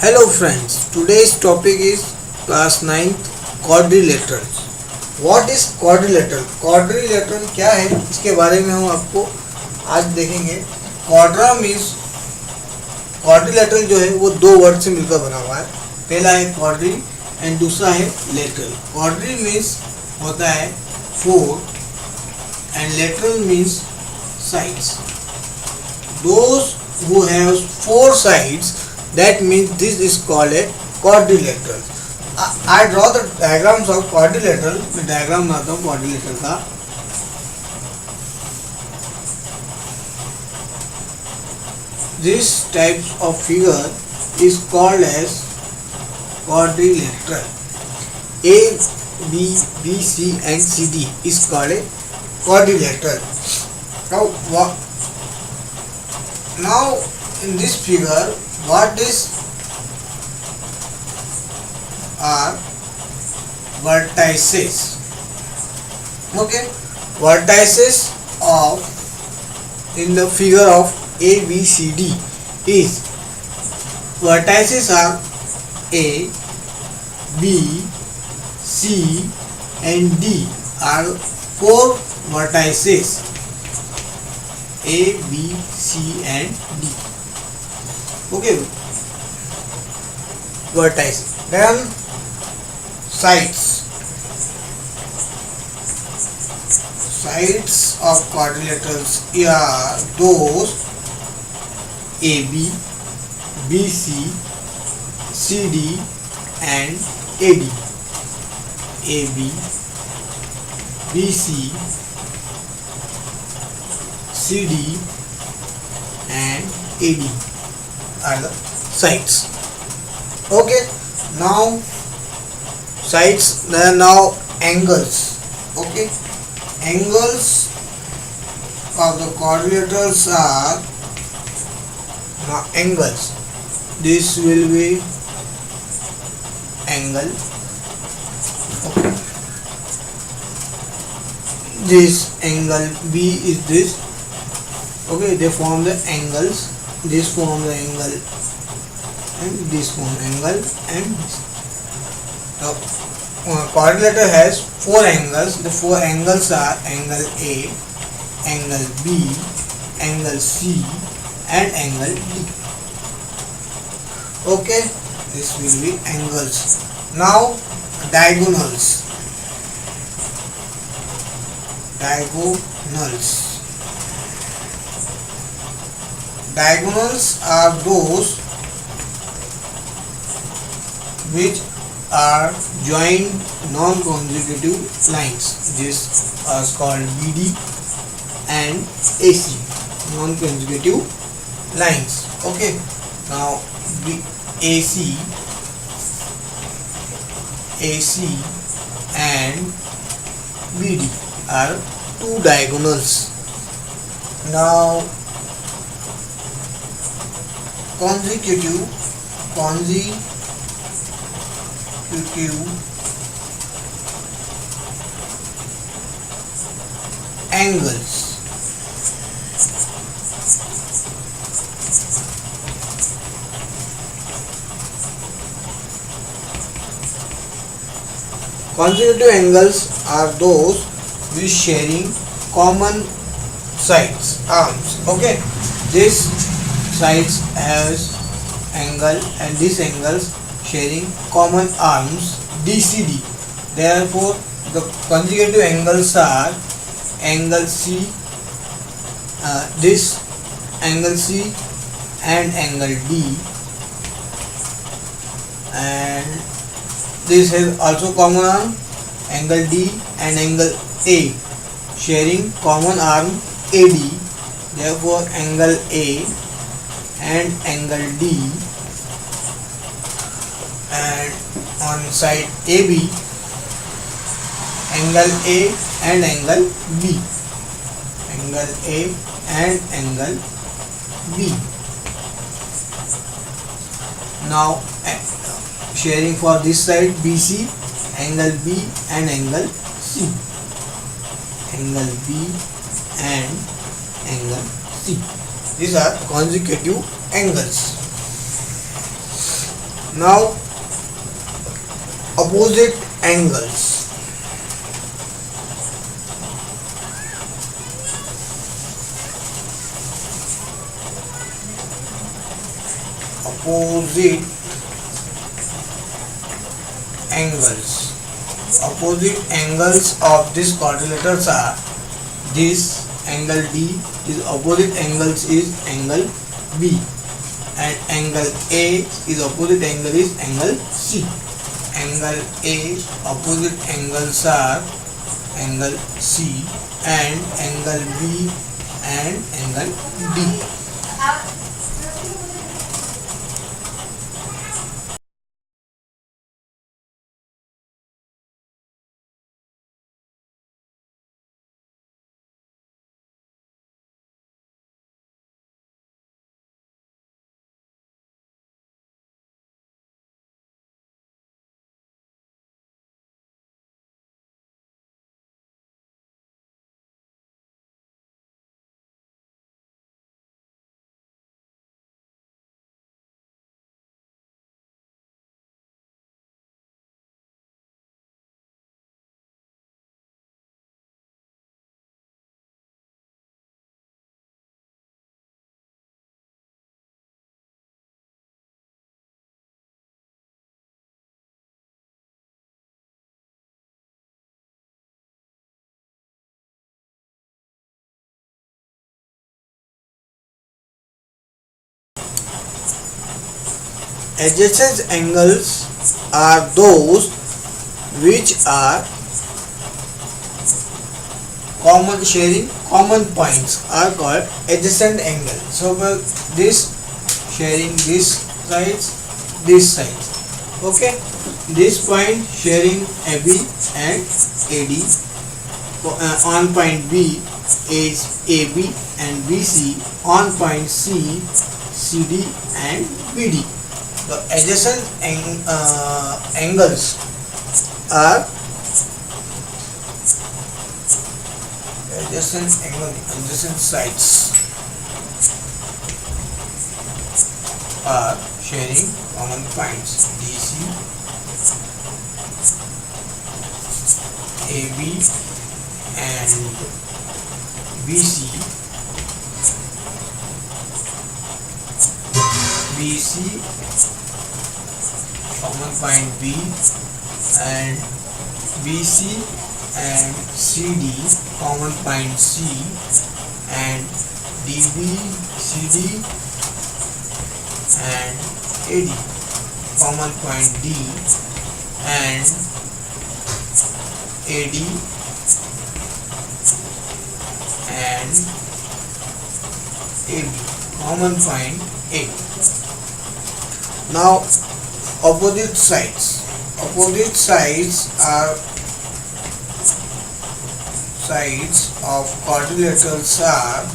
Hello friends, today's topic is class 9th quadrilaterals. What is quadrilateral? Quadrilateral क्या है इसके बारे में हम आपको आज देखेंगे. क्वाड्रा मीन्स क्वाड्रिलेटरल जो है वो दो वर्ड से मिलकर बना हुआ है. पहला है क्वाड्री एंड दूसरा है लेटरल. क्वाड्री मीन्स होता है four and lateral means sides. Those who have four sides, that means this is called a quadrilateral. I draw the diagrams of quadrilateral. मैं डायग्राम बनाता हूँ quadrilateral का. This types of figure is called as quadrilateral. A, B, B, C and C, D is called a quadrilateral. Now in this figure, what is are vertices. Okay, vertices of in the figure of A, B, C, D is vertices are A, B, C and D are four vertices. A, B, C and D. Okay, vertices. Then sides. Sides of quadrilaterals are those AB, BC, CD and AD. AB, BC, CD and AD are the sides. Okay, now sides. Now angles. Okay, angles of the quadrilaterals are now angles. This will be angle. Okay. This angle B is this. Okay, they form the angles. This form the angle and this form angle and this. Now quadrilateral has four angles. The four angles are angle A, angle B, angle C and angle D. Okay, this will be angles. Now diagonals. Diagonals are those which are joined non-consecutive lines. This is called BD and AC, non-consecutive lines. Okay, now AC and BD are two diagonals. Now consecutive angles. Consecutive angles are those which sharing common sides, arms. Okay, this sides has angle and these angles sharing common arms DCD. Therefore, the consecutive angles are angle C, this angle C and angle D, and this has also common arm angle D and angle A sharing common arm AD. Therefore, angle A and angle D, and on side AB angle A and angle B, angle A and angle B. Now sharing for this side BC, angle B and angle C, angle B and angle C. These are consecutive angles. Now opposite angles. Opposite angles. Opposite angles of these quadrilaterals are this angle D. Is opposite angles is angle B, and angle A is opposite angle is angle C. Angle A opposite angles are angle C and angle B and angle D. Adjacent angles are those which are sharing common points are called adjacent angle. So this sharing this sides. Okay, this point sharing AB and AD. On point B is AB and BC. On point C, CD and BD. The adjacent angles are adjacent sides are sharing common points. DC, AB and BC, common point B, and BC and CD common point C, and DB, CD and AD common point D, and AD and AB common point A. Now opposite sides. Opposite sides are sides of quadrilaterals are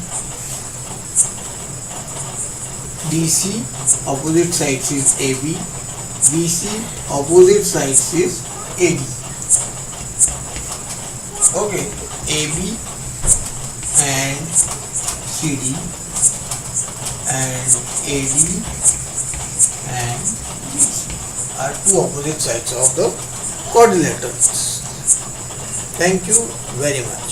DC, opposite sides is AB, BC, opposite sides is AD. Okay, AB and CD and AD and BC are two opposite sides of the quadrilaterals. Thank you very much.